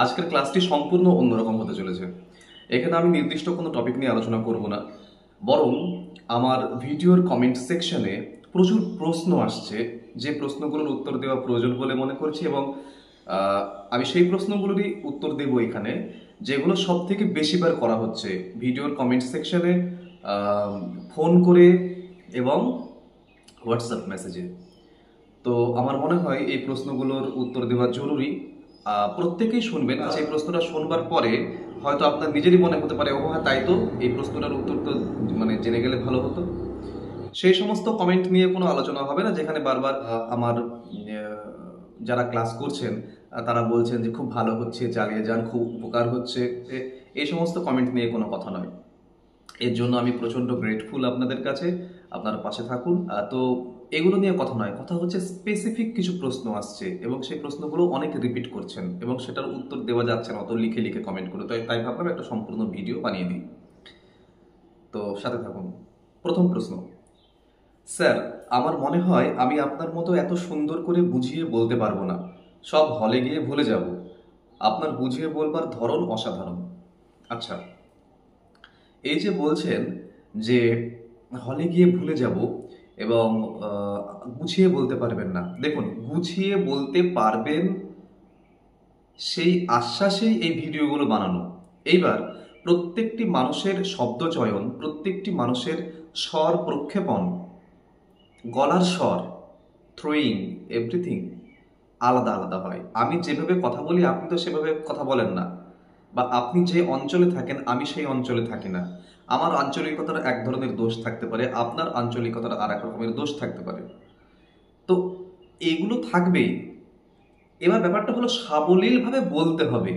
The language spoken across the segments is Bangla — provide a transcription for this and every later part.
আজকের ক্লাসটি সম্পূর্ণ অন্যরকম হতে চলেছে। এখানে আমি নির্দিষ্ট কোনো টপিক নিয়ে আলোচনা করব না, বরং আমার ভিডিওর কমেন্ট সেকশনে প্রচুর প্রশ্ন আসছে, যে প্রশ্নগুলোর উত্তর দেওয়া প্রয়োজন বলে মনে করছি, এবং আমি সেই প্রশ্নগুলোরই উত্তর দেব এখানে, যেগুলো সব থেকে বেশিবার করা হচ্ছে ভিডিওর কমেন্ট সেকশনে, ফোন করে এবং হোয়াটসঅ্যাপ মেসেজে। তো আমার মনে হয় এই প্রশ্নগুলোর উত্তর দেওয়া জরুরি। প্রত্যেকেই শুনবেন। আচ্ছা, এই প্রশ্নটা শুনবার পরে হয়তো আপনার নিজেরই মনে হতে পারে, ও হ্যাঁ তাই তো, এই প্রশ্নটার উত্তর তো জেনে গেলে ভালো হতো। সেই সমস্ত কমেন্ট নিয়ে কোনো আলোচনা হবে না যেখানে বারবার আমার যারা ক্লাস করছেন তারা বলছেন যে খুব ভালো হচ্ছে, চালিয়ে যান, খুব উপকার হচ্ছে, এই সমস্ত কমেন্ট নিয়ে কোনো কথা নয়। এর জন্য আমি প্রচণ্ড গ্রেটফুল আপনাদের কাছে, আপনারা পাশে থাকুন। তো এগুলো নিয়ে কথা নয়, কথা হচ্ছে স্পেসিফিক কিছু প্রশ্ন আসছে এবং সেই প্রশ্নগুলো অনেক রিপিট করছেন এবং সেটার উত্তর দেওয়া যাচ্ছে না অত লিখে লিখে কমেন্ট করে। তাই ভাবলাম একটা সম্পূর্ণ ভিডিও বানিয়ে দিই। তো সাথে থাকুন। প্রথম প্রশ্ন: স্যার, আমার মনে হয় আমি আপনার মতো এত সুন্দর করে বুঝিয়ে বলতে পারবো না, সব হলে গিয়ে ভুলে যাব। আপনার বুঝিয়ে বলবার ধরন অসাধারণ। আচ্ছা, এই যে বলছেন যে হলে গিয়ে ভুলে যাব এবং গুছিয়ে বলতে পারবেন না, দেখুন, গুছিয়ে বলতে পারবেন সেই আশ্বাসেই এই ভিডিওগুলো বানানো। এইবার প্রত্যেকটি মানুষের শব্দচয়ন, প্রত্যেকটি মানুষের স্বর প্রক্ষেপণ, গলার স্বর, থ্রোয়িং, এভরিথিং আলাদা আলাদা হয়। আমি যেভাবে কথা বলি আপনি তো সেভাবে কথা বলেন না, বা আপনি যে অঞ্চলে থাকেন আমি সেই অঞ্চলে থাকি না। আমার আঞ্চলিকতার এক ধরনের দোষ থাকতে পারে, আপনার আঞ্চলিকতার আর এক রকমের দোষ থাকতে পারে। তো এগুলো থাকবেই। এবার ব্যাপারটা হলো সাবলীলভাবে বলতে হবে।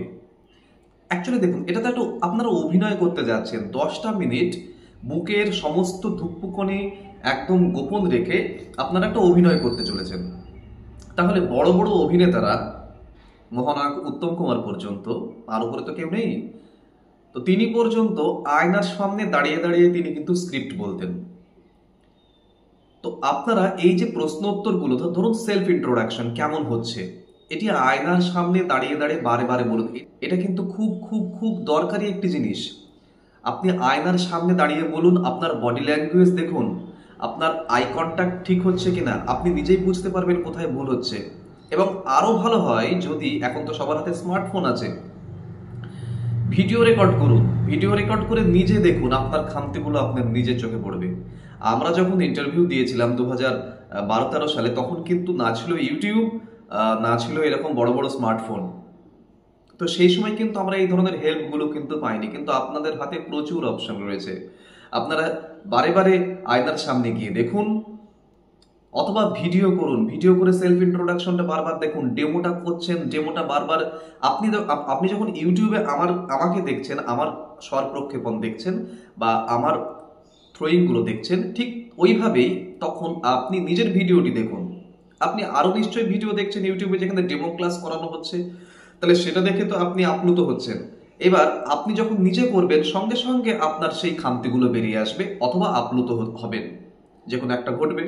অ্যাকচুয়ালি দেখুন, এটা তো একটু আপনারা অভিনয় করতে যাচ্ছেন। 10টা মিনিট বুকের সমস্ত ধুকপুকনি একদম গোপন রেখে আপনারা একটা অভিনয় করতে চলেছেন। তাহলে বড় বড় অভিনেতারা, মহানায়ক উত্তম কুমার পর্যন্ত, আর উপরে তো কেউ নেই, তো তিনি পর্যন্ত আয়নার সামনে দাঁড়িয়ে দাঁড়িয়ে তিনি কিন্তু স্ক্রিপ্ট বলতেন। তো আপনারা এই যে প্রশ্ন উত্তরগুলো, ধরুন সেলফ ইন্ট্রোডাকশন কেমন হচ্ছে, এটি আয়নার সামনে দাঁড়িয়ে দাঁড়িয়ে বারে বারে বলুন। এটা কিন্তু খুব খুব খুব দরকারি একটি জিনিস। আপনি আয়নার সামনে দাঁড়িয়ে বলুন, আপনার বডি ল্যাঙ্গুয়েজ দেখুন, আপনার আই কন্ট্যাক্ট ঠিক হচ্ছে কিনা, আপনি নিজেই বুঝতে পারবেন কোথায় ভুল হচ্ছে। এবং আরও ভালো হয় যদি, এখন তো সবার হাতে স্মার্টফোন আছে, ভিডিও রেকর্ড করুন। ভিডিও রেকর্ড করে নিজে দেখুন, আপনার খামতিগুলো আপনার নিজের চোখে পড়বে। আমরা যখন ইন্টারভিউ দিয়েছিলাম 2012-13 সালে, তখন কিন্তু না ছিল ইউটিউব, না ছিল এরকম বড় বড় স্মার্টফোন। তো সেই সময় কিন্তু আমরা এই ধরনের হেল্পগুলো কিন্তু পাইনি, কিন্তু আপনাদের হাতে প্রচুর অপশন রয়েছে। আপনারা বারে বারে আয়নার সামনে গিয়ে দেখুন, অথবা ভিডিও করুন, ভিডিও করে সেলফ ইন্ট্রোডাকশনটা বারবার দেখুন, ডেমোটা করছেন, ডেমোটা বারবার। আপনি যখন ইউটিউবে আমাকে দেখছেন, আমার স্বর প্রক্ষেপণ দেখছেন বা আমার থ্রোয়িংগুলো দেখছেন, ঠিক ওইভাবেই তখন আপনি নিজের ভিডিওটি দেখুন। আপনি আরও নিশ্চয়ই ভিডিও দেখছেন ইউটিউবে যেখানে ডেমো ক্লাস করানো হচ্ছে, তাহলে সেটা দেখে তো আপনি আপ্লুত হচ্ছেন। এবার আপনি যখন নিজে করবেন, সঙ্গে সঙ্গে আপনার সেই খামতিগুলো বেরিয়ে আসবে, অথবা আপ্লুত হবেন, যে কোনো একটা ঘটবে।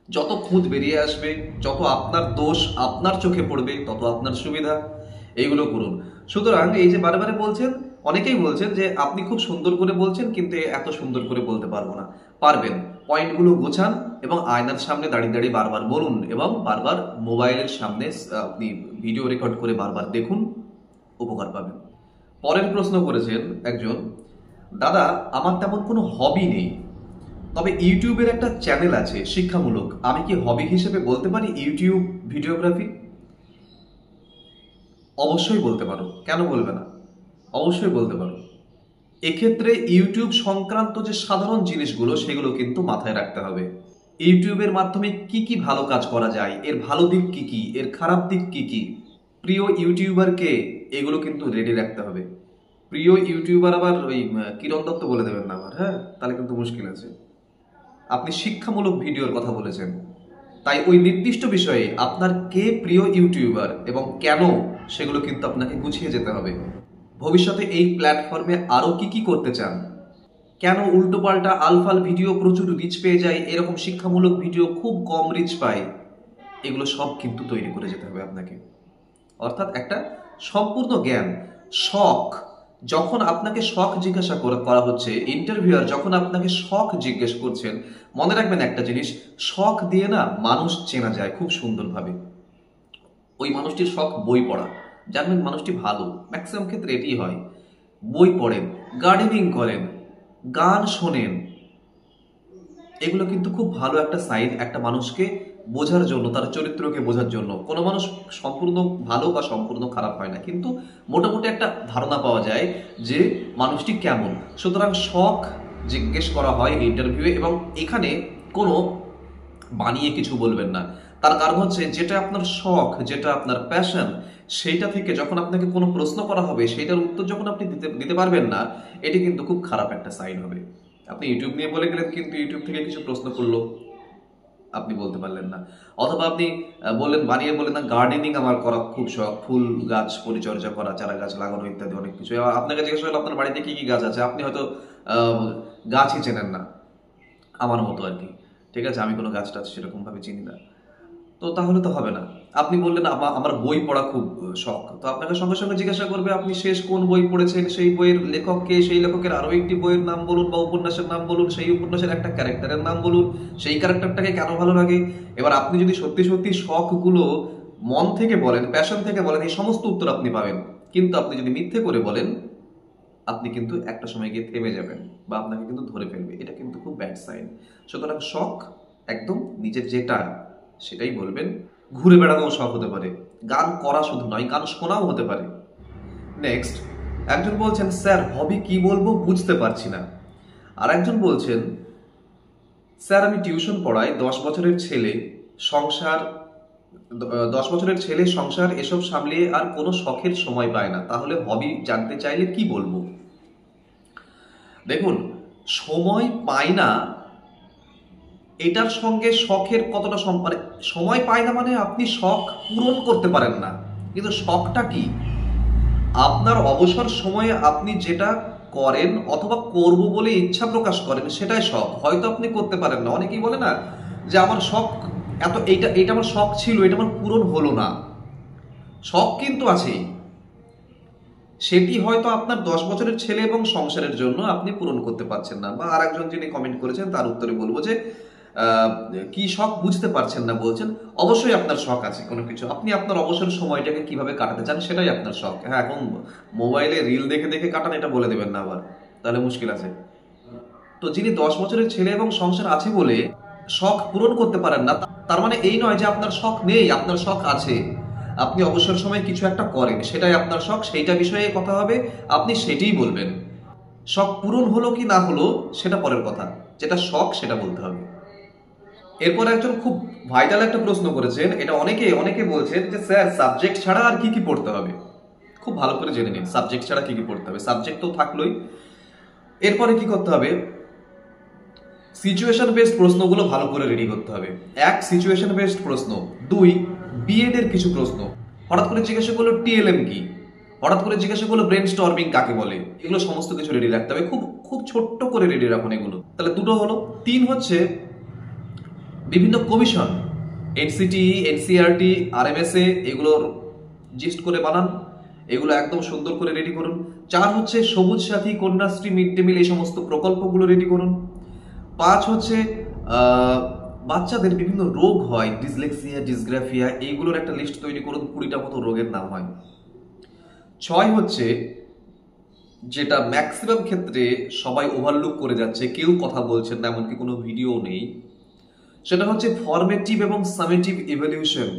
যত খুঁত বেরিয়ে আসবে, যত আপনার দোষ আপনার চোখে পড়বে, তত আপনার সুবিধা। এইগুলো করুন। সুতরাং এই যে বারে বারে বলছেন, অনেকেই বলছেন যে আপনি খুব সুন্দর করে বলছেন কিন্তু এত সুন্দর করে বলতে পারবো না। পারবেন। পয়েন্টগুলো গোছান এবং আয়নার সামনে দাঁড়িয়ে দাঁড়িয়ে বারবার বলুন এবং বারবার মোবাইলের সামনে আপনি ভিডিও রেকর্ড করে বারবার দেখুন, উপকার পাবেন। পরের প্রশ্ন করেছেন একজন: দাদা, আমার তেমন কোনো হবি নেই, তবে ইউটিউবের একটা চ্যানেল আছে শিক্ষামূলক, আমি কি হবি হিসেবে বলতে পারি ইউটিউব ভিডিওগ্রাফি? অবশ্যই বলতে পারো, কেন বলবে না, অবশ্যই বলতে পারো। এক্ষেত্রে ইউটিউব সংক্রান্ত যে সাধারণ জিনিসগুলো সেগুলো কিন্তু মাথায় রাখতে হবে। ইউটিউবের মাধ্যমে কি কি ভালো কাজ করা যায়, এর ভালো দিক কি কি, এর খারাপ দিক কি কি, প্রিয় ইউটিউবারকে, এগুলো কিন্তু রেডি রাখতে হবে। প্রিয় ইউটিউবার আবার ওই কিরণ দত্ত বলে দেবেন না আবার, হ্যাঁ, তাহলে কিন্তু মুশকিল আছে। আপনি শিক্ষামূলক ভিডিওর কথা বলেছেন, তাই ওই নির্দিষ্ট বিষয়ে আপনার কে প্রিয় ইউটিউবার এবং কেন, সেগুলো কিন্তু আপনাকে গুছিয়ে যেতে হবে। ভবিষ্যতে এই প্ল্যাটফর্মে আরও কি কি করতে চান, কেন উল্টোপাল্টা আলফাল ভিডিও প্রচুর রিচ পেয়ে যায়, এরকম শিক্ষামূলক ভিডিও খুব কম রিচ পায়, এগুলো সব কিন্তু তৈরি করে যেতে হবে আপনাকে। অর্থাৎ একটা সম্পূর্ণ জ্ঞান। শখ, যখন আপনাকে শখ জিজ্ঞাসা করা হচ্ছে, ইন্টারভিউয়ার যখন আপনাকে শখ জিজ্ঞেস করছেন, মনে রাখবেন একটা জিনিস, শখ দিয়ে না মানুষ চেনা যায় খুব সুন্দরভাবে। ওই মানুষটির শখ বই পড়া, জানবেন মানুষটি ভালো, ম্যাক্সিমাম ক্ষেত্রে এটি হয়। বই পড়েন, গার্ডেনিং করেন, গান শোনেন, এগুলো কিন্তু খুব ভালো একটা সাইন একটা মানুষকে বোঝার জন্য, তার চরিত্রকে বোঝার জন্য। কোনো মানুষ সম্পূর্ণ ভালো বা সম্পূর্ণ খারাপ হয় না, কিন্তু মোটামুটি একটা ধারণা পাওয়া যায় যে মানুষটি কেমন। সুতরাং শখ জিজ্ঞেস করা হয় ইন্টারভিউয়ে, এবং এখানে কোনো বানিয়ে কিছু বলবেন না। তার কারণ হচ্ছে যেটা আপনার শখ, যেটা আপনার প্যাশন, সেইটা থেকে যখন আপনাকে কোনো প্রশ্ন করা হবে, সেইটার উত্তর যখন আপনি দিতে পারবেন না, এটি কিন্তু খুব খারাপ একটা সাইন হবে। আপনি ইউটিউব নিয়ে বলে গেলেন, কিন্তু ইউটিউব থেকে কিছু প্রশ্ন করলো, আপনি বলতে পারলেন না। অথবা আপনি বানিয়ে বললেন না, গার্ডেনিং আমার করা খুব শখ, ফুল গাছ পরিচর্যা করা, চারা গাছ লাগানো ইত্যাদি অনেক কিছু। আপনাকে জিজ্ঞাসা করলো আপনার বাড়িতে কি কি গাছ আছে, আপনি হয়তো গাছই চেনেন না, আমার মতো আর কি। ঠিক আছে, আমি কোনো গাছ টাছ সেরকম ভাবে চিনি না, তো তাহলে তো হবে না। আপনি বললেন আমার বই পড়া খুব শখ, তো আপনাকে সঙ্গে সঙ্গে জিজ্ঞাসা করবে আপনি শেষ কোন বই পড়েছেন, সেই বইয়ের লেখককে, সেই লেখকের আরো একটি বইয়ের নাম বলুন বা উপন্যাসের নাম বলুন, সেই উপন্যাসের একটা ক্যারেক্টারের নাম বলুন, সেই ক্যারেক্টারটাকে কেন ভালো লাগে। এবার আপনি যদি সত্যি সত্যি শখগুলো মন থেকে বলেন, প্যাশন থেকে বলেন, এই সমস্ত উত্তর আপনি পাবেন। কিন্তু আপনি যদি মিথ্যে করে বলেন, আপনি কিন্তু একটা সময় গিয়ে থেমে যাবেন বা আপনাকে কিন্তু ধরে ফেলবে, এটা কিন্তু খুব ব্যাড সাইন। সুতরাং শখ একদম নিজের যেটা সেটাই বলবেন। ঘুরে বেড়ানোও শখ হতে পারে, গান করা শুধু নয়, গান শোনাও হতে পারে। নেক্সট, একজন বলছেন স্যার হবি কি বলবো বুঝতে পারছি না। আর একজন বলছেন স্যার আমি টিউশন পড়াই, 10 বছরের ছেলে, সংসার 10 বছরের ছেলে, সংসার এসব সামলিয়ে আর কোনো শখের সময় পায় না, তাহলে হবি জানতে চাইলে কি বলবো। দেখুন, সময় পায় না এটার সঙ্গে শখের কতটা মানে সময় পায় না মানে আপনি শখ পূরণ করতে পারেন না, কিন্তু শখটা কি? আপনার অবসর সময়ে আপনি যেটা করেন অথবা করব বলে ইচ্ছা প্রকাশ করেন, সেটাই শখ। হয়তো আপনি করতে পারেন না, অনেকেই বলে না যে আমার শখ এইটা আমার শখ ছিল, এটা আমার পূরণ হলো না। শখ কিন্তু আছেই, সেটি হয়তো আপনার 10 বছরের ছেলে এবং সংসারের জন্য আপনি পূরণ করতে পারছেন না। বা আরেকজন যিনি কমেন্ট করেছেন তার উত্তরে বলবো যে কি শখ বুঝতে পারছেন না বলছেন, অবশ্যই আপনার শখ আছে কোনো কিছু, আপনি আপনার অবসর সময়টাকে কিভাবে কাটাতে চান সেটাই আপনার শখ। হ্যাঁ, এখন মোবাইলে রিল দেখে দেখে কাটান এটা বলে দেবেন না আবার, তাহলে মুশকিল আছে। তো যিনি 10 বছরের ছেলে এবং সংসার আছে বলে শখ পূরণ করতে পারেন না, তার মানে এই নয় যে আপনার শখ নেই, আপনার শখ আছে। আপনি অবসর সময় কিছু একটা করেন, সেটাই আপনার শখ, সেইটা বিষয়ে কথা হবে, আপনি সেটাই বলবেন। শখ পূরণ হলো কি না হলো সেটা পরের কথা, যেটা শখ সেটা বলতে হবে। এরপর একজন খুব ভাইটাল একটা প্রশ্ন করেছেন, এটা অনেকে বলছেন যে স্যার সাবজেক্ট ছাড়া আর কি কি পড়তে হবে। খুব ভালো করে জেনে নিন সাবজেক্ট ছাড়া কি কি পড়তে হবে। সাবজেক্ট তো থাকলোই, এরপরে কি করতে হবে, সিচুয়েশন বেসড প্রশ্নগুলো ভালো করে রেডি করতে হবে। 1, সিচুয়েশন বেসড প্রশ্ন। 2, বিএড এর কিছু প্রশ্ন। হঠাৎ করে জিজ্ঞাসা করলো টিএলএম কি, হঠাৎ করে জিজ্ঞাসা করলো ব্রেন স্টর্মিং কাকে বলে, এগুলো সমস্ত কিছু রেডি রাখতে হবে, খুব খুব ছোট্ট করে রেডি রাখুন এগুলো। তাহলে 2টো হলো। 3 হচ্ছে বিভিন্ন কমিশন, এনসিটি, এনসিআরটি, আরএমএসএ, এগুলোর জিস্ট করে বানান, এগুলো একদম সুন্দর করে রেডি করুন। 4 হচ্ছে সবুজ সাথী, কন্যাশ্রী, মিড ডে মিল, এই সমস্ত প্রকল্পগুলো রেডি করুন। 5 হচ্ছে বাচ্চাদের বিভিন্ন রোগ হয়, ডিসলেক্সিয়া, ডিসগ্রাফিয়া, এইগুলোর একটা লিস্ট তৈরি করুন, 20টা মতো রোগের নাম হয়। 6 হচ্ছে যেটা ম্যাক্সিমাম ক্ষেত্রে সবাই ওভারলুক করে যাচ্ছে, কেউ কথা বলছেন না, এমনকি কোনো ভিডিও নেই, সেটা হচ্ছে ফরমেটিভ এবং সামেটিভ ইভ্যালুয়েশন,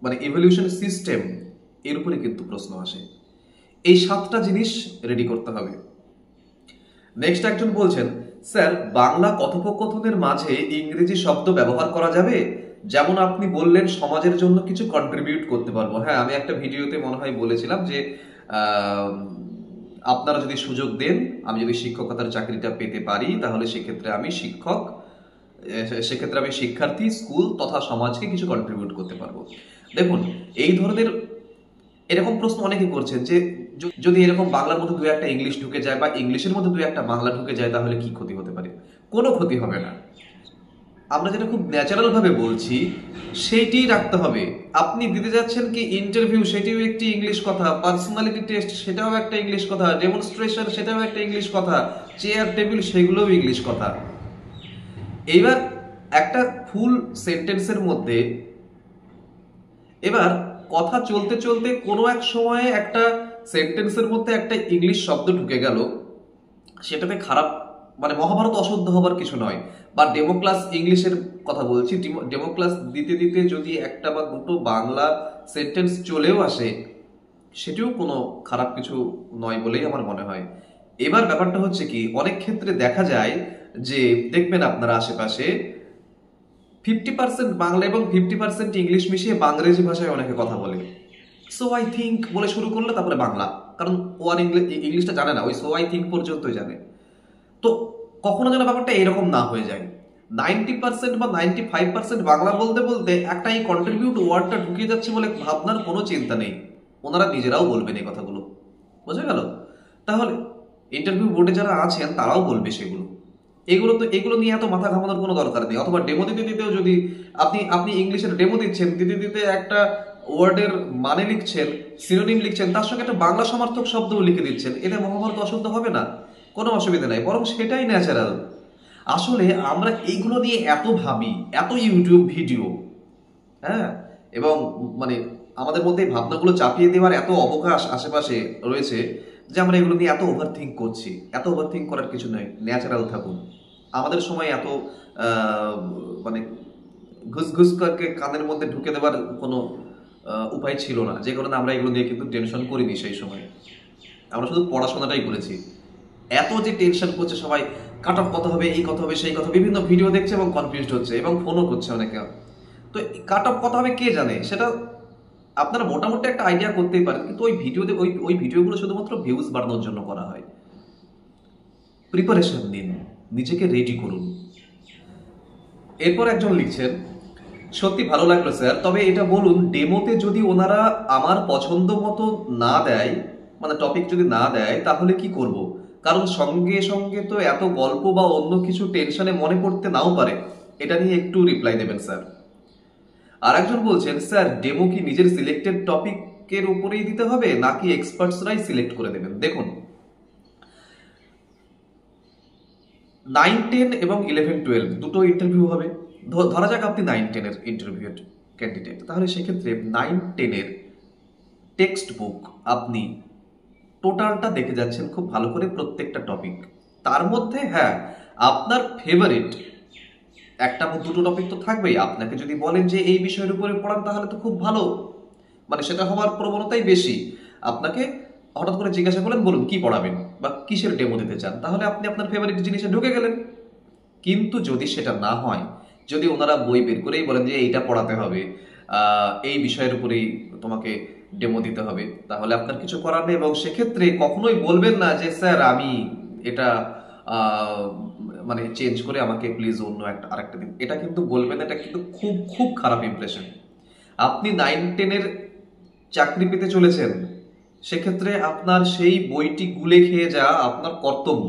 মানে ইভ্যালুয়েশন সিস্টেম, এর উপরে কিন্তু প্রশ্ন আসে। এই 7টা জিনিস রেডি করতে হবে। নেক্সট একজন বলছেন স্যার বাংলা কথোপকথনের মাঝে ইংরেজি শব্দ ব্যবহার করা যাবে? যেমন আপনি বললেন সমাজের জন্য কিছু কন্ট্রিবিউট করতে পারবো। হ্যাঁ, আমি একটা ভিডিওতে মনে হয় বলেছিলাম যে আপনারা যদি সুযোগ দেন, আমি যদি শিক্ষকতার চাকরিটা পেতে পারি, তাহলে সেক্ষেত্রে আমি শিক্ষার্থী, স্কুল তথা সমাজকে কিছু কন্ট্রিবিউট করতে পারবো। দেখুন, এই ধরনের এরকম প্রশ্ন অনেকে করছেন যে যদি এরকম বাংলার মধ্যে 2-1টা ইংলিশ ঢুকে যায় বা ইংলিশের মধ্যে 2-1টা বাংলা ঢুকে যায়, তাহলে কি ক্ষতি হতে পারে? কোনো ক্ষতি হবে না। আমরা যেটা খুব ন্যাচারাল ভাবে বলছি সেইটাই রাখতে হবে। আপনি দিতে যাচ্ছেন কি ইন্টারভিউ, সেটিও একটি ইংলিশ কথা, পার্সোনালিটি টেস্ট সেটাও একটা ইংলিশ কথা, ডেমনস্ট্রেশন সেটাও একটা ইংলিশ কথা, চেয়ার টেবিল সেগুলোও ইংলিশ কথা। এইবার একটা ফুল সেন্টেন্সের মধ্যে এবার কথা চলতে চলতে কোনো এক সময়ে একটা সেন্টেন্সের মধ্যে একটা ইংলিশ শব্দ ঢুকে গেল, সেটাতে খারাপ মানে মহাভারত অশুদ্ধ হবার কিছু নয়। বা ডেমো ক্লাস ইংলিশের কথা বলছি, ডেমো ক্লাস দিতে দিতে যদি একটা বা দুটো বাংলা সেন্টেন্স চলেও আসে, সেটিও কোনো খারাপ কিছু নয় বলেই আমার মনে হয়। এবার ব্যাপারটা হচ্ছে কি, অনেক ক্ষেত্রে দেখা যায় যে দেখবেন আপনারা আশেপাশে 50% বাংলা এবং 50% ইংলিশ মিশিয়ে বাংরেজি ভাষায় অনেকে কথা বলে। সো আই থিঙ্ক বলে শুরু করলে তারপরে বাংলা, কারণ ও আর ইংলিশটা জানে না, ওই সো আই থিঙ্ক পর্যন্তই জানে। তো কখনো যেন ব্যাপারটা এরকম না হয়ে যায়, 90% বা 95% বাংলা বলতে বলতে একটা এই কন্ট্রিবিউট ওয়ার্ডটা ঢুকিয়ে যাচ্ছে বলে ভাবনার কোনো চিন্তা নেই। ওনারা নিজেরাও বলবেন এই কথাগুলো, বোঝা গেল? তাহলে ইন্টারভিউ বোর্ডে যারা আছেন তারাও বলবে সেগুলো। এগুলো নিয়ে এত মাথা ঘামানোর কোনো দরকার নেই। অথবা ডেমো দিতে দিতেও যদি আপনি আপনি ইংলিশের ডেমো দিচ্ছেন, দিতে দিতে একটা ওয়ার্ডের মানে লিখছেন, সিনোনিম লিখছেন, তার সঙ্গে একটা বাংলা সমার্থক শব্দও লিখে দিচ্ছেন, এতে মহাভারত অশুদ্ধ হবে না, কোনো অসুবিধা নাই, বরং সেটাই ন্যাচারাল। আসলে আমরা এইগুলো নিয়ে এত ভাবি, এত ইউটিউব ভিডিও, হ্যাঁ, এবং মানে আমাদের মধ্যে এই ভাবনাগুলো চাপিয়ে দেওয়ার এত অবকাশ আশেপাশে রয়েছে যে আমরা এগুলো নিয়ে এত ওভার থিঙ্ক করছি। এত ওভার থিঙ্ক করার কিছু নয়, ন্যাচারাল থাকুন। আমাদের সময় এত মানে ঘুস ঘুস করে কানের মধ্যে ঢুকে দেওয়ার কোনো উপায় ছিল না, যে কারণে আমরা এগুলো নিয়ে কিন্তু টেনশন করিনি সেই সময়। আমরা শুধু পড়াশোনাটাই করেছি। এত যে টেনশন করছে সবাই, কাট অফ কত হবে, এই কথা হবে, সেই কথা, বিভিন্ন ভিডিও দেখছে এবং কনফিউজড হচ্ছে এবং ফোনও করছে অনেকে। তো কাট অফ কত হবে কে জানে, সেটা আপনারা মোটামুটি একটা আইডিয়া করতেই পারেন, কিন্তু ওই ভিডিওগুলো শুধুমাত্র ভিউজ বাড়ানোর জন্য করা হয়। প্রিপারেশন নিন, নিজেকে রেডি করুন। এরপর একজন লিখছেন, সত্যি ভালো লাগলো স্যার, তবে এটা বলুন ডেমোতে যদি ওনারা আমার পছন্দ মতো না দেয়, মানে টপিক যদি না দেয়, তাহলে কি করব? কারণ সঙ্গে সঙ্গে তো এত গল্প বা অন্য কিছু টেনশনে মনে পড়তে নাও পারে। এটা নিয়ে একটু রিপ্লাই দেবেন স্যার। আর একজন বলছেন, স্যার ডেমো কি নিজের সিলেক্টেড টপিকের উপরেই দিতে হবে নাকি এক্সপার্টসরাই সিলেক্ট করে দেবেন? দেখুন, 9, 10 এবং 11, 12 দুটো ইন্টারভিউ হবে। ধরা যাক আপনি 9, 10 এর ইন্টারভিউ ক্যান্ডিডেট, তাহলে সেক্ষেত্রে 9, 10 এর টেক্সট বুক আপনি টোটালটা দেখে যাচ্ছেন খুব ভালো করে, প্রত্যেকটা টপিক। তার মধ্যে হ্যাঁ, আপনার ফেভারিট একটা দুটো টপিক তো থাকবেই। আপনাকে যদি বলেন যে এই বিষয়ের উপরে পড়ান, তাহলে তো খুব ভালো, মানে সেটা হওয়ার প্রবণতাই বেশি। আপনাকে হঠাৎ করে জিজ্ঞাসা করলেন, বলুন কি পড়াবেন বা কিসের ডেমো দিতে চান, তাহলে আপনি আপনার ফেভারিট জিনিসে ঢুকে গেলেন। কিন্তু যদি সেটা না হয়, যদি ওনারা বই বের করেই বলেন যে এইটা পড়াতে হবে, এই বিষয়ের উপরেই তোমাকে ডেমো দিতে হবে, তাহলে আপনার কিছু করার নেই। এবং সেক্ষেত্রে কখনোই বলবেন না যে স্যার আমি এটা মানে চেঞ্জ করে আমাকে প্লিজ অন্য আরেকটা দিন, এটা কিন্তু বলবেন। এটা কিন্তু খুব খুব খারাপ ইমপ্রেশন। আপনি 9, 10 এর চাকরি পেতে চলেছেন, সেক্ষেত্রে আপনার সেই বইটি গুলে খেয়ে যাওয়া আপনার কর্তব্য।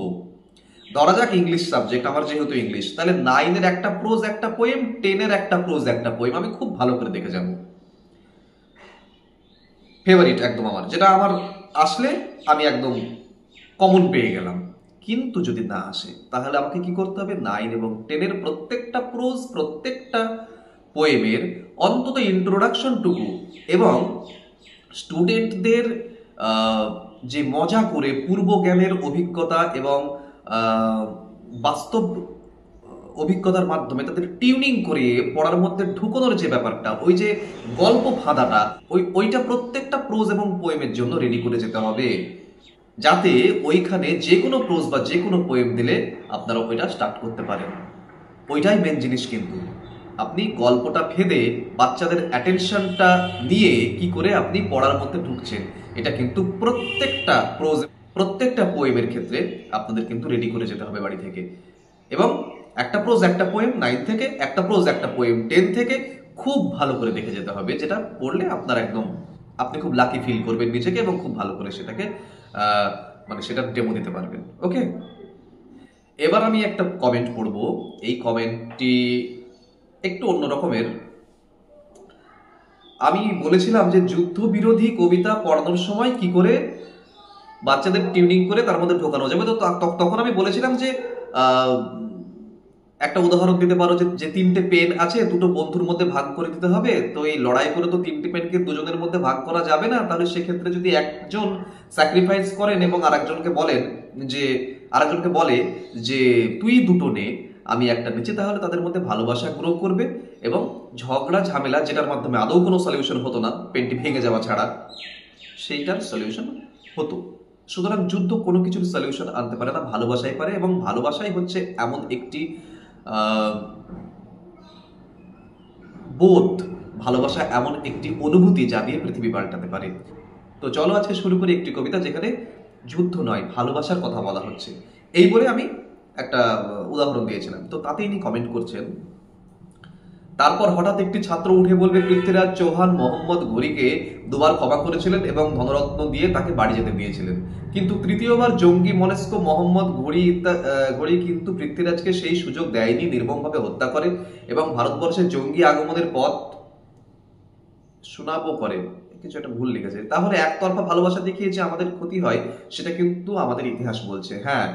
ধরা যাক ইংলিশ সাবজেক্ট আমার, যেহেতু ইংলিশ, তাহলে 9 এর একটা প্রোজ একটা পোয়েম, 10 এর একটা প্রোজ একটা পোয়েম আমি খুব ভালো করে দেখে যাব। ফেভারিট একদম আমার, যেটা আমার আসলে আমি একদম কমন পেয়ে গেলাম। কিন্তু যদি না আসে, তাহলে আমাকে কি করতে হবে? 9 এবং 10 এর প্রত্যেকটা প্রোজ, প্রত্যেকটা পোয়েমের অন্তত ইন্ট্রোডাকশনটুকু এবং স্টুডেন্টদের যে মজা করে পূর্ব জ্ঞানের অভিজ্ঞতা এবং বাস্তব অভিজ্ঞতার মাধ্যমে তাদের টিউনিং করে পড়ার মধ্যে ঢুকানোর যে ব্যাপারটা, ওই যে গল্প ফাঁদাটা, ওইটা প্রত্যেকটা প্রোজ এবং পোয়েমের জন্য রেডি করে যেতে হবে, যাতে ওইখানে যে কোনো প্রোজ বা যে কোনো পোয়েম দিলে আপনারা ওইটা স্টার্ট করতে পারেন। ওইটাই মেন জিনিস। কিন্তু আপনি গল্পটা ফেদে বাচ্চাদের অ্যাটেনশনটা নিয়ে কি করে আপনি পড়ার মধ্যে ঢুকছেন, এটা কিন্তু প্রত্যেকটা প্রোজ, প্রত্যেকটা পোয়েমের ক্ষেত্রে আপনাদের কিন্তু রেডি করে যেতে হবে বাড়ি থেকে। এবং একটা প্রোজ একটা পোয়েম 9 থেকে, একটা প্রোজ একটা পোয়েম 10 থেকে খুব ভালো করে দেখে যেতে হবে, যেটা পড়লে আপনার একদম আপনি খুব লাকি ফিল করবেন নিজেকে এবং খুব ভালো করে সেটাকে মানে সেটা ডেমো দিতে পারবেন। ওকে, এবার আমি একটা কমেন্ট পড়বো। এই কমেন্টটি একটু অন্য রকমের। আমি বলেছিলাম যে যুদ্ধ বিরোধী কবিতা পড়ানোর সময় কি করে বাচ্চাদের টিউনিং করে তার মধ্যে ঢোকানো যাবে। তো তখন আমি বলেছিলাম যে একটা উদাহরণ দিতে পারো যে তিনটে পেন আছে, দুটো বন্ধুর মধ্যে ভাগ করে দিতে হবে। তো এই লড়াই করে তো তিনটে পেনকে দুজনের মধ্যে ভাগ করা যাবে না। তাহলে সেক্ষেত্রে যদি একজন স্যাক্রিফাইস করেন এবং আরেকজনকে বলে যে তুই দুটো নে, আমি একটা নিচে, তাহলে তাদের মধ্যে ভালোবাসা গ্রো করবে এবং ঝগড়া ঝামেলা যেটার মাধ্যমে আদৌ কোনো সলিউশন হতো না, পেনটি ভেঙে যাওয়া ছাড়া, সেইটার সলিউশন হতো। সুতরাং যুদ্ধ কোনো কিছুর সলিউশন আনতে পারে না, ভালোবাসাই পারে। এবং ভালোবাসাই হচ্ছে এমন একটি বোধ, ভালোবাসা এমন একটি অনুভূতি যা দিয়ে পৃথিবী পাল্টাতে পারে। তো চলো আজকে শুরু করি একটি কবিতা যেখানে যুদ্ধ নয় ভালোবাসার কথা বলা হচ্ছে। এই বলে আমি একটা উদাহরণ দিয়েছিলাম। তো তাতে ইনি কমেন্ট করছেন, তারপর হঠাৎ একটি ছাত্র উঠে বলবে পৃথ্বীরাজ চৌহান মোহাম্মদ ঘুরিকে দুবার ক্ষমা করেছিলেন এবং ধনরত্ন দিয়ে তাকে বাড়ি যেতে দিয়েছিলেন, কিন্তু তৃতীয়বার জঙ্গি মনস্ক মোহাম্মদ ঘুরি কিন্তু পৃথ্বীরাজকে সেই সুযোগ দেয়নি, নির্মমভাবে হত্যা করে এবং ভারতবর্ষে জঙ্গি আগমনের পথ শোনাবো করে। কিছু একটা ভুল লিখেছে। তাহলে একতরফা ভালোবাসা দেখিয়ে যে আমাদের ক্ষতি হয় সেটা কিন্তু আমাদের ইতিহাস বলছে। হ্যাঁ,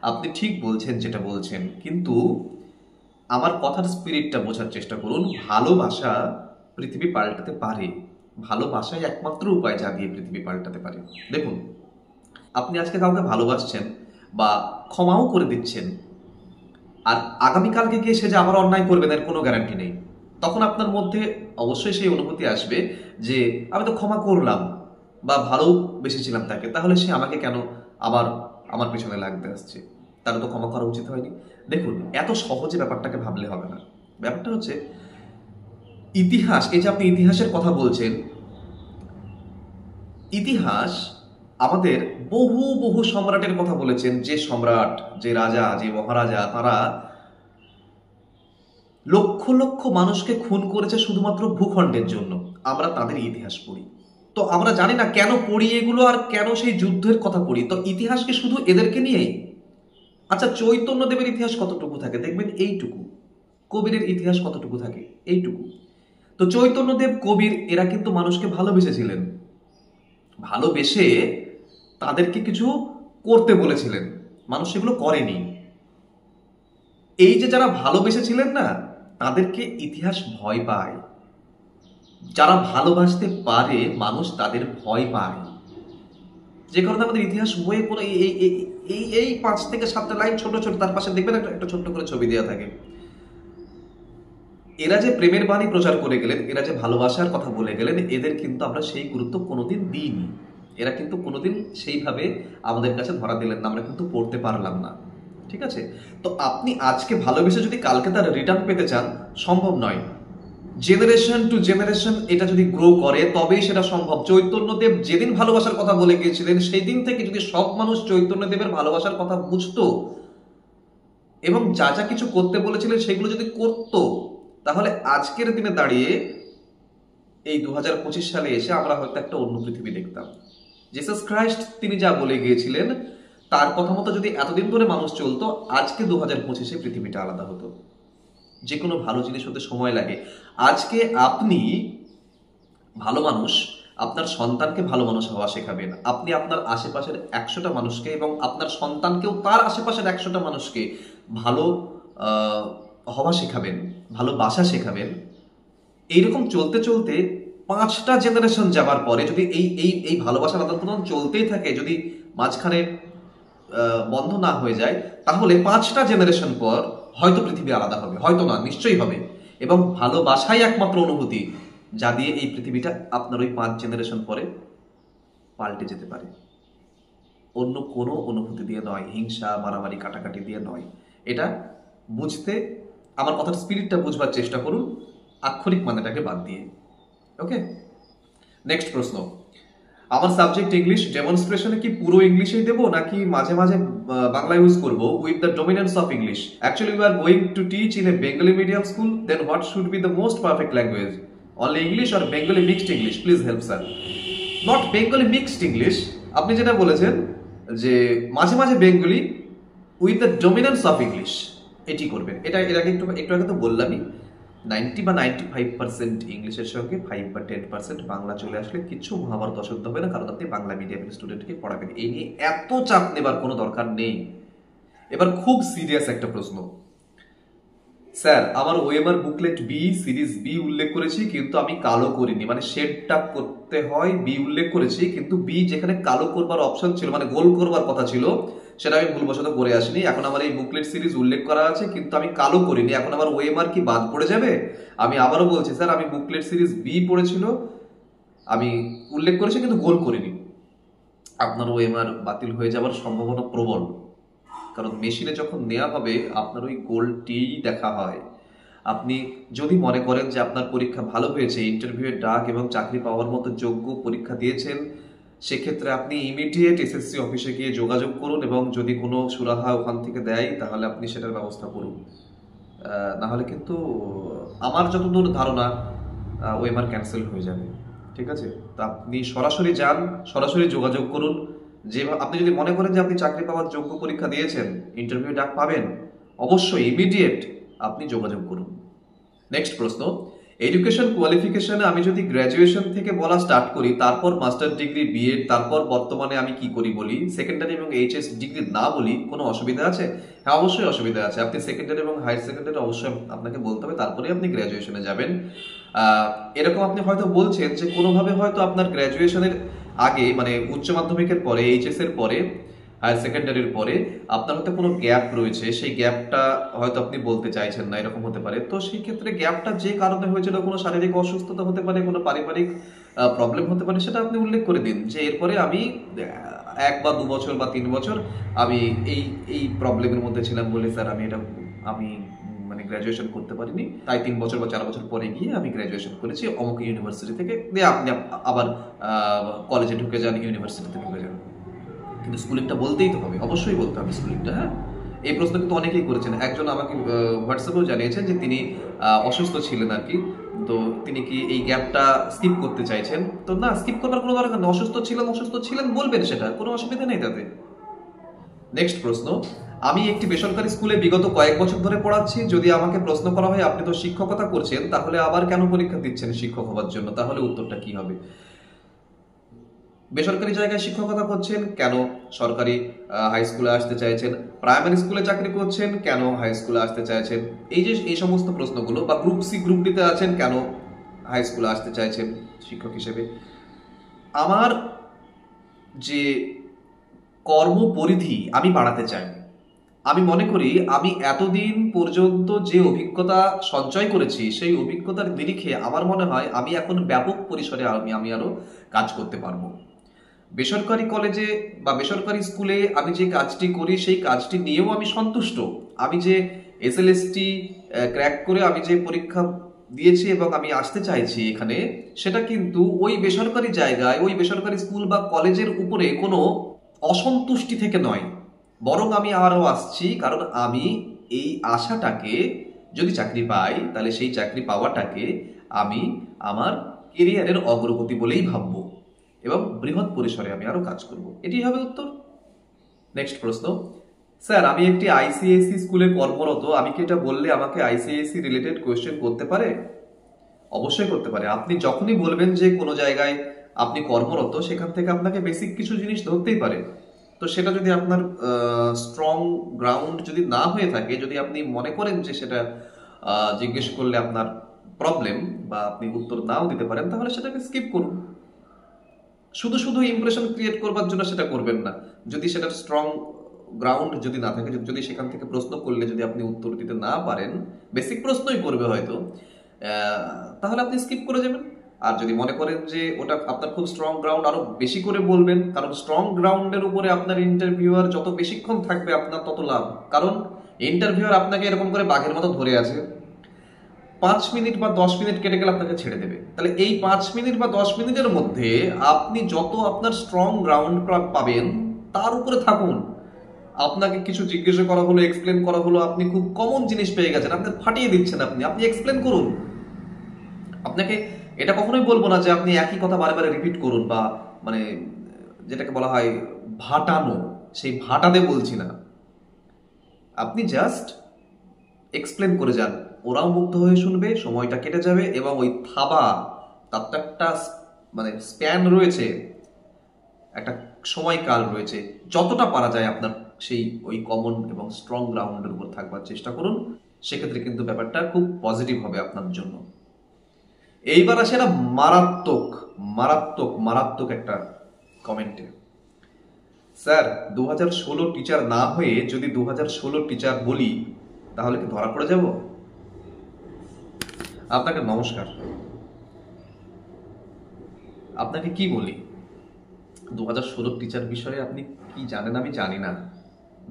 আপনি ঠিক বলছেন যেটা বলছেন, কিন্তু আমার কথার স্পিরিটটা বোঝার চেষ্টা করুন। ভালোবাসা পৃথিবী পাল্টাতে পারে, ভালোবাসাই একমাত্র উপায় যা দিয়ে পৃথিবী পাল্টাতে পারে। দেখুন, আপনি আজকে কাউকে ভালোবাসছেন বা ক্ষমাও করে দিচ্ছেন, আর আগামীকালকে গিয়ে সে যে আবার অন্যায় করবে তার কোনো গ্যারান্টি নেই। তখন আপনার মধ্যে অবশ্যই সেই অনুভূতি আসবে যে আমি তো ক্ষমা করলাম বা ভালোবেসেছিলাম তাকে, তাহলে সে আমাকে কেন আবার আমার পেছনে লাগতে আসছে, তার তো ক্ষমা করা উচিত হয়নি। দেখুন, এত সহজে ব্যাপারটাকে ভাবলে হবে না। ব্যাপারটা হচ্ছে ইতিহাস। এই যে আপনি ইতিহাসের কথা বলছেন, ইতিহাস আমাদের বহু বহু সম্রাটের কথা বলেছেন, যে সম্রাট, যে রাজা, যে মহারাজা, তারা লক্ষ লক্ষ মানুষকে খুন করেছে শুধুমাত্র ভূখণ্ডের জন্য। আমরা তাদের ইতিহাস পড়ি, তো আমরা জানি না কেন পড়ি এগুলো আর কেন সেই যুদ্ধের কথা পড়ি। তো ইতিহাসকে শুধু এদেরকে নিয়েই। আচ্ছা, চৈতন্যদেবের ইতিহাস কতটুকু থাকে দেখবেন এইটুকু, কবিরের ইতিহাস কতটুকু থাকে এইটুকু। তো চৈতন্যদেব, কবির, এরা কিন্তু মানুষকে ভালোবেসেছিলেন, ভালোবেসে তাদেরকে কিছু করতে বলেছিলেন, মানুষ সেগুলো করেনি। এই যে যারা ভালোবেসেছিলেন না, তাদেরকে ইতিহাস ভয় পায়। যারা ভালোবাসতে পারে মানুষ তাদের ভয় পায়, যে কারণে আমাদের ইতিহাস বইয়ে কোনো এই 5 থেকে 7টা লাইন ছোট ছোট, তার পাশে দেখবেন একটা ছোট্ট করে ছবি দেওয়া থাকে। এরা যে প্রেমের বাণী প্রচার করে গেলেন, এরা যে ভালোবাসার কথা বলে গেলেন, এদের কিন্তু আমরা সেই গুরুত্ব কোনোদিন দিইনি। এরা কিন্তু কোনোদিন সেইভাবে আমাদের কাছে ধরা দিলেন না, আমরা কিন্তু পড়তে পারলাম না। ঠিক আছে? তো আপনি আজকে ভালোবেসে যদি কালকে তার রিটার্ন পেতে চান, সম্ভব নয়। জেনারেশন টু জেনারেশন এটা যদি গ্রো করে তবেই সেটা সম্ভব। চৈতন্যদেব যেদিন ভালোবাসার কথা বলে গিয়েছিলেন, সেই দিন থেকে যদি সব মানুষ চৈতন্যদেবের ভালোবাসার কথা বুঝতো এবং যা যা কিছু করতে বলেছিলেন সেগুলো যদি করতো, তাহলে আজকের দিনে দাঁড়িয়ে এই 2025 সালে এসে আমরা হয়তো একটা অন্য পৃথিবী দেখতাম। জিসাস ক্রাইস্ট তিনি যা বলে গিয়েছিলেন তার কথা মতো যদি এতদিন ধরে মানুষ চলতো, আজকে 2025-এ পৃথিবীটা আলাদা হতো। যে কোনো ভালো জিনিস হতে সময় লাগে। আজকে আপনি ভালো মানুষ, আপনার সন্তানকে ভালো মানুষ হওয়া শেখাবেন। আপনি আপনার আশেপাশের 100টা মানুষকে এবং আপনার সন্তানকেও তার আশেপাশের 100টা মানুষকে ভালো হওয়া শেখাবেন, ভালোবাসা শেখাবেন। এইরকম চলতে চলতে 5টা জেনারেশন যাবার পরে যদি এই ভালোবাসার আদান প্রদান চলতেই থাকে, যদি মাঝখানে বন্ধ না হয়ে যায়, তাহলে 5টা জেনারেশন পর হয়তো পৃথিবী আলাদা হবে, হয়তো না, নিশ্চয়ই হবে। এবং ভালোবাসাই একমাত্র অনুভূতি যা দিয়ে এই পৃথিবীটা আপনার ওই 5 জেনারেশন পরে পাল্টে যেতে পারে। অন্য কোনো অনুভূতি দিয়ে নয়, হিংসা, মারামারি, কাটাকাটি দিয়ে নয়। এটা বুঝতে, আমার কথার স্পিরিটটা বুঝবার চেষ্টা করুন, আক্ষরিক মানেটাকে বাদ দিয়ে। ওকে, নেক্সট প্রশ্ন। আমার সাবজেক্ট ইংলিশ, ডেমনস্ট্রেশনে কি পুরো ইংলিশেই দেবো নাকি মাঝে মাঝে বাংলা ইউজ করব with the dominance of English? Actually we are going to teach in a Bengali medium school, then what should be the most perfect language? Only English or Bengali mixed English? Please help sir. Not Bengali mixed English, আপনি যেটা বলেছেন যে মাঝে মাঝে Bengali with the dominance of English, এটি করবেন। এটা এর আগে একটু আগে তো বললামই 90 বা 95% ইংলিশের সঙ্গে 5 বা 10% বাংলা চলে আসলে কিছু মহাভারত অশুদ্ধ হবে না, কারণ আপনি বাংলা মিডিয়ামের স্টুডেন্টকে পড়াবেন। এই নিয়ে এত চাপ নেবার কোনো দরকার নেই। এবার খুব সিরিয়াস একটা প্রশ্ন, স্যার আমার OMR booklet B series B উল্লেখ করেছি কিন্তু আমি কালো করিনি, মানে শেডটা করতে হয় বি উল্লেখ করেছি কিন্তু বি যেখানে কালো করবার অপশন ছিল, মানে গোল করবার কথা ছিল, সেটা আমি ভুলবশত করে আসিনি। এখন আমার এই বুকলেট সিরিজ উল্লেখ করা আছে কিন্তু আমি কালো করিনি, এখন আমার ওএমআর কি বাদ পড়ে যাবে? আমি আবারও বলছি স্যার, আমি বুকলেট সিরিজ বি পড়েছিল, আমি উল্লেখ করেছি কিন্তু গোল করিনি, আপনার ওএমআর বাতিল হয়ে যাওয়ার সম্ভাবনা প্রবল। কারণ মেশিনে যখন নেওয়া হবে আপনার ওই গোলটিই দেখা হয়। আপনি যদি মনে করেন যে আপনার পরীক্ষা ভালো হয়েছে, ইন্টারভিউয়ের ডাক এবং চাকরি পাওয়ার মতো যোগ্য পরীক্ষা দিয়েছেন, সেক্ষেত্রে আপনি ইমিডিয়েট এসএসসি অফিসে গিয়ে যোগাযোগ করুন এবং যদি কোনো সুরাহা ওখান থেকে দেয় তাহলে আপনি সেটার ব্যবস্থা করুন। নাহলে কিন্তু আমার যতদূর ধারণা ওএমআর ক্যান্সেল হয়ে যাবে। ঠিক আছে, তো আপনি সরাসরি যান, সরাসরি যোগাযোগ করুন। যে আপনি যদি মনে করেন যে আপনি চাকরি পাওয়ার যোগ্য পরীক্ষা দিয়েছেন, ইন্টারভিউ ডাক পাবেন, অবশ্যই ইমিডিয়েট আপনি যোগাযোগ করুন। নেক্সট প্রশ্ন, এডুকেশন কোয়ালিফিকেশনে আমি যদি গ্র্যাজুয়েশন থেকে বলা স্টার্ট করি, তারপর মাস্টার ডিগ্রি বিএড, তারপর বর্তমানে আমি কি করি বলি, সেকেন্ডারি এবং এইচএস ডিগ্রি না বলি, কোনো অসুবিধা আছে? হ্যাঁ, অবশ্যই অসুবিধা আছে। আপনি সেকেন্ডারি এবং হায়ার সেকেন্ডারি অবশ্যই আপনাকে বলতে হবে, তারপরে আপনি গ্র্যাজুয়েশনে যাবেন। এরকম আপনি হয়তো বলছেন যে কোনোভাবে হয়তো আপনার গ্র্যাজুয়েশনের আগে, মানে উচ্চ মাধ্যমিকের পরে, এইচএস এর পরে, হায়ার সেকেন্ডারির পরে আপনার হয়তো কোনো গ্যাপ রয়েছে, সেই গ্যাপটা হয়তো আপনি বলতে চাইছেন না, এরকম হতে পারে। তো সেই ক্ষেত্রে গ্যাপটা যে কারণে হয়েছিল, কোনো শারীরিক অসুস্থতা হতে পারে, কোনো পারিবারিক প্রবলেম হতে পারে, সেটা আপনি উল্লেখ করে দিন যে এরপরে আমি 1 বা 2 বছর বা 3 বছর আমি এই এই প্রবলেমের মধ্যে ছিলাম বলে স্যার আমি মানে গ্র্যাজুয়েশন করতে পারিনি, তাই 3 বছর বা 4 বছর পরে গিয়ে আমি গ্র্যাজুয়েশন করেছি অমুক ইউনিভার্সিটি থেকে, দিয়ে আপনি আবার কলেজে ঢুকে যান, ইউনিভার্সিটিতে ঢুকে যান। কিন্তু স্কুলিংটা বলতেই তো হবে, অবশ্যই বলতে হবে স্কুলিংটা। হ্যাঁ, এই প্রশ্ন কিন্তু অনেকেই করেছেন। একজন আমাকে হোয়াটসঅ্যাপেও জানিয়েছেন যে তিনি অসুস্থ ছিলেন আর কি, তো তিনি কি এই গ্যাপটা স্কিপ করতে চাইছেন। তো না, স্কিপ করবার কোনো দরকার নেই। অসুস্থ ছিলেন বলবেন, সেটা কোনো অসুবিধা নেই তাতে। নেক্সট প্রশ্ন, আমি একটি বেসরকারি স্কুলে বিগত কয়েক বছর ধরে পড়াচ্ছি। যদি আমাকে প্রশ্ন করা হয় আপনি তো শিক্ষকতা করছেন, তাহলে আবার কেন পরীক্ষা দিচ্ছেন শিক্ষক হওয়ার জন্য, তাহলে উত্তরটা কি হবে? বেসরকারি জায়গায় শিক্ষকতা করছেন, কেন সরকারি হাই স্কুলে আসতে চাইছেন? প্রাইমারি স্কুলে চাকরি করছেন, কেন হাই স্কুলে আসতে চাইছেন? এই সমস্ত প্রশ্নগুলো, বা গ্রুপ সি গ্রুপ ডিতে আছেন, কেন হাই স্কুলে আসতে চাইছেন শিক্ষক হিসেবে? আমার যে কর্মপরিধি আমি বাড়াতে চাই। আমি মনে করি আমি এতদিন পর্যন্ত যে অভিজ্ঞতা সঞ্চয় করেছি, সেই অভিজ্ঞতার নিরিখে আমার মনে হয় আমি এখন ব্যাপক পরিসরে আমি আরো কাজ করতে পারবো। বেসরকারি কলেজে বা বেসরকারি স্কুলে আমি যে কাজটি করি, সেই কাজটি নিয়েও আমি সন্তুষ্ট। আমি যে এসএলএসটি ক্র্যাক করে আমি যে পরীক্ষা দিয়েছি এবং আমি আসতে চাইছি এখানে, সেটা কিন্তু ওই বেসরকারি জায়গায়, ওই বেসরকারি স্কুল বা কলেজের উপরে কোনো অসন্তুষ্টি থেকে নয়, বরং আমি আরও আসছি কারণ আমি এই আশাটাকে, যদি চাকরি পাই তাহলে সেই চাকরি পাওয়াটাকে আমি আমার কেরিয়ারের অগ্রগতি বলেই ভাববো এবং বৃহৎ পরিসরে আমি আরো কাজ করব। এটি হবে উত্তর। নেক্সট প্রশ্ন, স্যার আমি একটি আইসিএসসি স্কুলে কর্মরত, আমি কি এটা বললে আমাকে আইসিএসসি রিলেটেড কোয়েশ্চেন করতে পারে? অবশ্যই করতে পারে। আপনি যখনই বলবেন যে কোনো জায়গায় আপনি কর্মরত, সেখান থেকে আপনাকে বেসিক কিছু জিনিস ধরতেই পারে। তো সেটা যদি আপনার স্ট্রং গ্রাউন্ড যদি না হয়ে থাকে, যদি আপনি মনে করেন যে সেটা জিজ্ঞেস করলে আপনার প্রবলেম বা আপনি উত্তর নাও দিতে পারেন, তাহলে সেটাকে স্কিপ করুন। শুধু শুধু ইমপ্রেশন ক্রিয়েট করবার জন্য সেটা করবেন না। যদি সেটার স্ট্রং গ্রাউন্ড যদি না থাকে, যদি সেখান থেকে প্রশ্ন করলে যদি আপনি উত্তর দিতে না পারেন, বেসিক প্রশ্নই করবে হয়তো, তাহলে আপনি স্কিপ করে যাবেন। আর যদি মনে করেন যে ওটা আপনার খুব স্ট্রং গ্রাউন্ড, আরো বেশি করে বলবেন, কারণ স্ট্রং গ্রাউন্ডের উপরে আপনার ইন্টারভিউয়ার যত বেশিক্ষণ থাকবে আপনার তত লাভ। কারণ ইন্টারভিউয়ার আপনাকে এরকম করে বাঘের মতো ধরে আছে, 5 মিনিট বা 10 মিনিট কেটে গেলে আপনাকে ছেড়ে দেবে। তাহলে এই 5 মিনিট বা 10 মিনিটের মধ্যে আপনি যত আপনার স্ট্রং গ্রাউন্ড পাবেন তার উপরে থাকুন। আপনাকে কিছু জিজ্ঞাসা করা হলো, এক্সপ্লেন করা হলো, আপনি খুব কমন জিনিস পেয়ে গেছেন, আপনি ফাটিয়ে দিচ্ছেন, আপনি এক্সপ্লেন করুন। আপনাকে এটা কখনোই বলবো না যে আপনি একই কথা বারে বারে রিপিট করুন, বা মানে যেটাকে বলা হয় ভাটানো, সেই ভাটাতে বলছি না। আপনি জাস্ট এক্সপ্লেন করে যান, ওরাও মুগ্ধ হয়ে শুনবে, সময়টা কেটে যাবে এবং ওই থাবা তার তো একটা মানে স্প্যান রয়েছে, একটা সময়কাল রয়েছে, যতটা পারা যায় আপনার সেই ওই কমন এবং স্ট্রং গ্রাউন্ডের উপর থাকবার চেষ্টা করুন। সেক্ষেত্রে কিন্তু ব্যাপারটা খুব পজিটিভ হবে আপনার জন্য। এইবার আসে একটা মারাত্মক মারাত্মক মারাত্মক একটা কমেন্টে, স্যার 2016 টিচার না হয়ে যদি 2016 টিচার বলি তাহলে কি ধরা পড়ে যাব? আপনাকে নমস্কার। আপনাকে কি বলি, 2016 টিচার বিষয়ে আপনি কি জানেন আমি জানি না।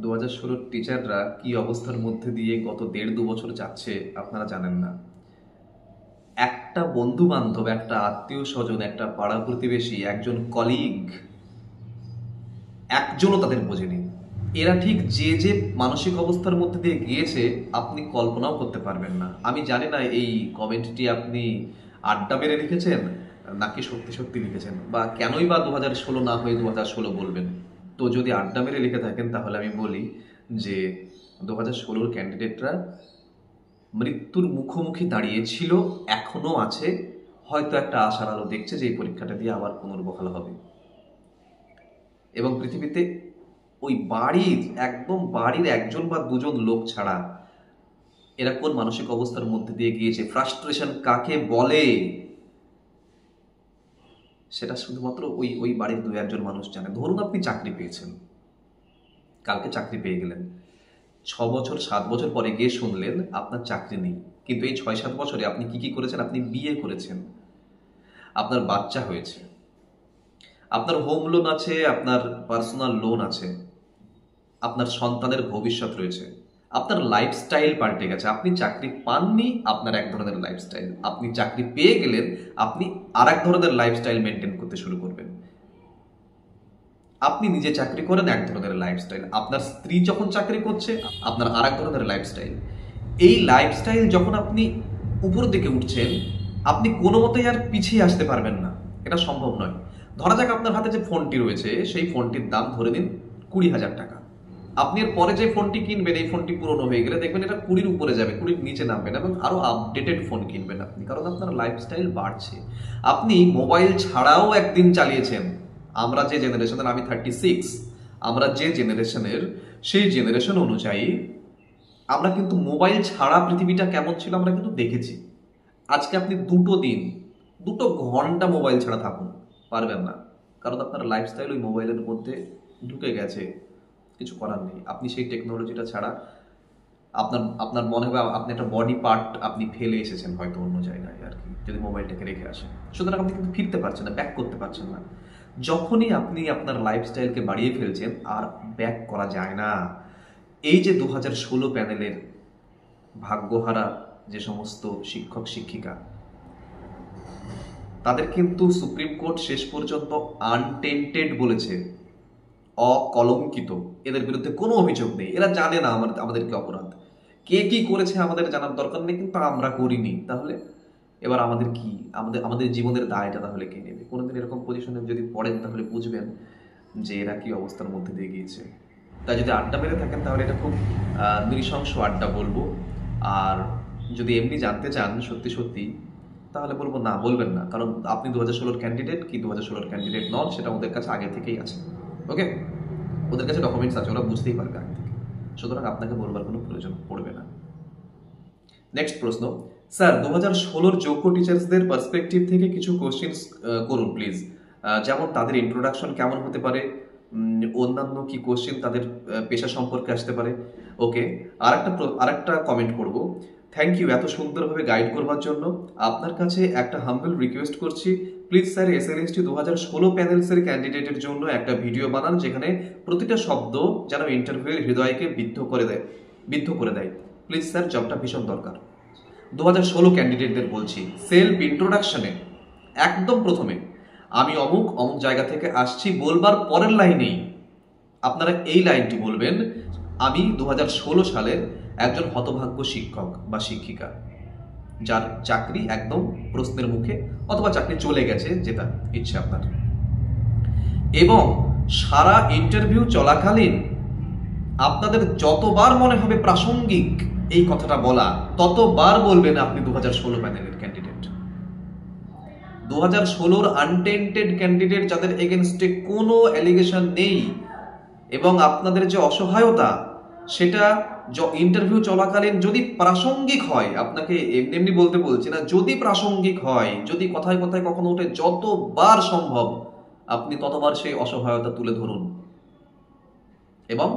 2016 টিচাররা কি অবস্থার মধ্যে দিয়ে গত 1.5-2 বছর যাচ্ছে আপনারা জানেন না। একটা বন্ধু বান্ধব, একটা আত্মীয় স্বজন, একটা পাড়া প্রতিবেশী, একজন কলিগ, একজনও তাদের বোঝেনি। এরা ঠিক যে যে মানসিক অবস্থার মধ্যে দিয়ে গিয়েছে আপনি কল্পনাও করতে পারবেন না। আমি জানি না এই কমেন্টটি আপনি আড্ডা মেরে লিখেছেন নাকি সত্যি সত্যি লিখেছেন, বা কেনই বা 2016 না হয়ে 2016 বলবেন। তো যদি আড্ডা মেরে লিখে থাকেন তাহলে আমি বলি যে 2016 ক্যান্ডিডেটরা মৃত্যুর মুখোমুখি দাঁড়িয়েছিল, এখনো আছে, হয়তো একটা আশার আলো দেখছে যে এই পরীক্ষাটা দিয়ে আবার পুনর্বহাল হবে। এবং পৃথিবীতে ওই বাড়ির একদম বাড়ির একজন বা দুজন লোক ছাড়া এরা কোন মানসিক অবস্থার মধ্যে দিয়ে গিয়েছে, ফ্রাস্ট্রেশন কাকে বলে, সেটা শুধুমাত্র ওই ওই বাড়ির 2-1 মানুষ জানে। ধরুন আপনি চাকরি পেয়েছেন, কালকে চাকরি পেয়ে গেলেন, 6 বছর 7 বছর পরে গিয়ে শুনলেন আপনার চাকরি নেই। কিন্তু এই 6-7 বছরে আপনি কি কি করেছেন? আপনি বিয়ে করেছেন, আপনার বাচ্চা হয়েছে, আপনার হোম লোন আছে, আপনার পার্সোনাল লোন আছে, আপনার সন্তানের ভবিষ্যৎ রয়েছে, আপনার লাইফস্টাইল পাল্টে গেছে। আপনি চাকরি পাননি, আপনার এক ধরনের লাইফস্টাইল, আপনি চাকরি পেয়ে গেলেন, আপনি আর এক ধরনের লাইফস্টাইল মেনটেন করতে শুরু করবেন। আপনি নিজে চাকরি করেন, এক ধরনের লাইফস্টাইল, আপনার স্ত্রী যখন চাকরি করছে আপনার আর এক ধরনের লাইফস্টাইল। এই লাইফস্টাইল যখন আপনি উপর দিকে উঠছেন, আপনি কোনো মতেই আর পিছিয়ে আসতে পারবেন না, এটা সম্ভব নয়। ধরা যাক আপনার হাতে যে ফোনটি রয়েছে সেই ফোনটির দাম ধরে নিন 20,000 টাকা। আপনি এর পরে যে ফোনটি কিনবেন, এই ফোনটি পুরনো হয়ে গেলে দেখবেন এটা 20-র উপরে যাবে, 20-র নিচে নামবেন, এবং আরো আপডেটেড ফোন কিনবেন আপনি, কারণ আপনার লাইফস্টাইল বাড়ছে। আপনি মোবাইল ছাড়াও একদিন চালিয়েছেন। আমরা যে জেনারেশনের, আমি 36, আমরা যে জেনারেশনের, সেই জেনারেশন অনুযায়ী আমরা কিন্তু মোবাইল ছাড়া পৃথিবীটা কেমন ছিল আমরা কিন্তু দেখেছি। আজকে আপনি 2 ঘন্টা মোবাইল ছাড়া থাকুন, পারবেন না, কারণ আপনার লাইফস্টাইল ওই মোবাইলের মধ্যে ঢুকে গেছে, কিছু করার নেই। আপনি সেই টেকনোলজিটা ছাড়া আপনার আপনার মনে হবে আপনি একটা বডি পার্ট আপনি ফেলে এসেছেন হয়তো অন্য জায়গায় আর কি, যদি মোবাইলটাকে রেখে আসেন। সুতরাং আপনি কিন্তু ফিরতে পারছেন না, ব্যাক করতে পারছেন না। যখনই আপনি আপনার লাইফস্টাইলকে বাড়িয়ে ফেলছেন আর ব্যাক করা যায় না। এই যে 2016 প্যানেলের ভাগ্যহারা যে সমস্ত শিক্ষক শিক্ষিকা, তাদের কিন্তু সুপ্রিম কোর্ট শেষ পর্যন্ত আনটেন্টেড বলেছে, অকলঙ্কিত, এদের বিরুদ্ধে কোনো অভিযোগ নেই। এরা জানে না আমাদেরকে অপরাধ কে কি করেছে, আমাদের জানার দরকার নেই, কিন্তু আমরা করিনি। তাহলে এবার আমাদের কি, আমাদের জীবনের দায়টা তাহলে কে নেবে? কোনোদিন এরকম পজিশনে যদি পড়েন তাহলে বুঝবেন যে এরা কি অবস্থার মধ্যে দিয়ে গিয়েছে। তাই যদি আড্ডা মেরে থাকেন তাহলে এটা খুব নৃশংস আড্ডা বলবো। আর যদি এমনি জানতে চান সত্যি সত্যি, তাহলে বলবো না, বলবেন না, কারণ আপনি 2016 ক্যান্ডিডেট কি 2016 ক্যান্ডিডেট নন সেটা ওদের কাছে আগে থেকেই আছে। ওকে, ওদের কাছে ডকুমেন্টস আছে, ওরা বুঝতেই পারবে আগে থেকে। সুতরাং আপনাকে বলবার কোনো প্রয়োজন পড়বে না। নেক্সট প্রশ্ন, স্যার 2016 যোগ্য টিচার্সদের পার্সপেক্টিভ থেকে কিছু কোশ্চেন্স করুন প্লিজ। যেমন তাদের ইন্ট্রোডাকশন কেমন হতে পারে, অন্যান্য কি কোশ্চেন তাদের পেশা সম্পর্কে আসতে পারে। ওকে, আরেকটা কমেন্ট করব, থ্যাংক ইউ এত সুন্দরভাবে গাইড করবার জন্য। আপনার কাছে একটা হাম্বল রিকোয়েস্ট করছি, প্লিজ স্যার SLST 2016 প্যানেলসের ক্যান্ডিডেটের জন্য একটা ভিডিও বানান যেখানে প্রতিটা শব্দ যেন ইন্টারভিউয়ের হৃদয়কে বিদ্ধ করে দেয়। প্লিজ স্যার, জবটা ভীষণ দরকার। 2016 ক্যান্ডিডেটদের বলছি, সেলফ ইন্ট্রোডাকশনে একদম প্রথমে আমি অমুক অমুক জায়গা থেকে আসছি বলবার পরের লাইনেই আপনারা এই লাইনটি বলবেন, আমি 2016 সালের একজন হতভাগ্য শিক্ষক বা শিক্ষিকা যার চাকরি একদম প্রশ্নের মুখে, অথবা চাকরি চলে গেছে, যেটা ইচ্ছে আপনার। এবং সারা ইন্টারভিউ চলাকালীন আপনাদের যতবার মনে হবে প্রাসঙ্গিক এই কথাটা বলা, ততবার বলবেন আপনি 2016 প্যানেলের ক্যান্ডিডেট। 2016 আনটেন্টেড ক্যান্ডিডেট, যাদের এগেনস্টে কোনো অ্যালিগেশন নেই, এবং আপনাদের যে অসহায়তা সেটা ইন্টারভিউ চলাকালীন যদি প্রাসঙ্গিক হয়, আপনাকে এমনি এমনি বলতে বলছি না, যদি প্রাসঙ্গিক হয়, যদি কথায় কথায় কখনো ওঠে, যতবার সম্ভব আপনি ততবার সেই অসহায়তা তুলে ধরুন। এবং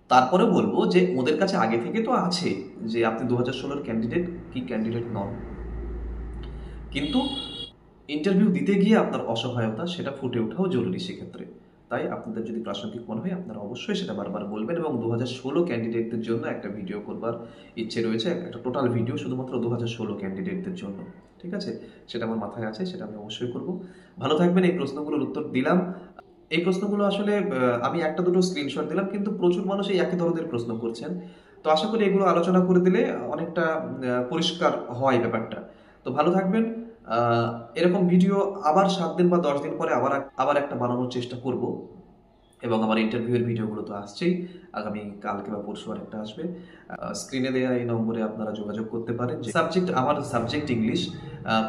তারপরে বলবো যে ওদের কাছে আগে থেকে তো আছে যে আপনি 2016 ক্যান্ডিডেট কি ক্যান্ডিডেট নন, কিন্তু ইন্টারভিউ দিতে গিয়ে আপনার অসহায়তা সেটা ফুটে ওঠাও জরুরি সেক্ষেত্রে। তাই আপনাদের যদি প্রাসঙ্গিক মনে হয় আপনারা অবশ্যই সেটা বারবার বলবেন। এবং 2016 ক্যান্ডিডেটদের জন্য একটা ভিডিও করবার ইচ্ছে রয়েছে, একটা টোটাল ভিডিও শুধুমাত্র 2016 ক্যান্ডিডেটদের জন্য, ঠিক আছে? সেটা আমার মাথায় আছে, সেটা আমি অবশ্যই করব। ভালো থাকবেন। এই প্রশ্নগুলোর উত্তর দিলাম। এই প্রশ্নগুলো আসলে আমি একটা দুটো স্ক্রিনশট দিলাম, কিন্তু প্রচুর মানুষ এই একই ধরনের প্রশ্ন করছেন। তো আশা করি এগুলো আলোচনা করে দিলে অনেকটা পরিষ্কার হয় ব্যাপারটা। তো ভালো থাকবেন। এরকম ভিডিও আবার 7 দিন বা 10 দিন পরে আবার একটা বানানোর চেষ্টা করব। এবং আমার ইন্টারভিউয়ের ভিডিওগুলো তো আসছেই, আগামী কালকে বা পরশু আর একটা আসবে। স্ক্রিনে দেওয়া এই নম্বরে আপনারা যোগাযোগ করতে পারেন। সাবজেক্ট, আমার সাবজেক্ট ইংলিশ,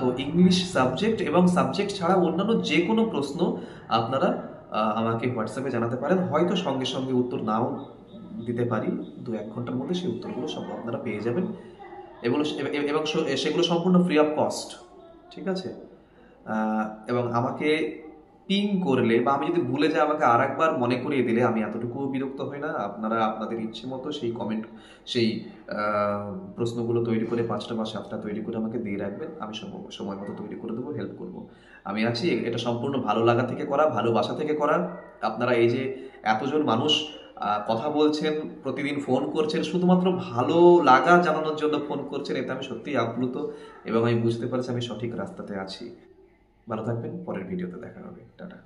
তো ইংলিশ সাবজেক্ট এবং সাবজেক্ট ছাড়া অন্যান্য যে কোনো প্রশ্ন আপনারা আমাকে হোয়াটসঅ্যাপে জানাতে পারেন। হয়তো সঙ্গে সঙ্গে উত্তর নাও দিতে পারি, 2-1 ঘন্টার মধ্যে সেই উত্তরগুলো সব আপনারা পেয়ে যাবেন। এবং সেগুলো সম্পূর্ণ ফ্রি অফ কস্ট, ঠিক আছে? এবং আমাকে পিং করলে বা আমি যদি ভুলে যাই, আমাকে আর একবার মনে করিয়ে দিলে আমি এতটুকু বিরক্ত হই না। আপনারা আপনাদের ইচ্ছে মতো সেই প্রশ্নগুলো তৈরি করে 5টা বা 7টা তৈরি করে আমাকে দিয়ে রাখবেন, আমি সময় মতো তৈরি করে দেবো, হেল্প করব। আমি আছি। এটা সম্পূর্ণ ভালো লাগা থেকে করা, ভালোবাসা থেকে করা। আপনারা এই যে এতজন মানুষ কথা বলছেন, প্রতিদিন ফোন করছেন, শুধুমাত্র ভালো লাগা জানানোর জন্য ফোন করছেন, এতে আমি সত্যিই আপ্লুত এবং আমি বুঝতে পারছি আমি সঠিক রাস্তাতে আছি। ভালো থাকবেন। পরের ভিডিওতে দেখা হবে। টাটা।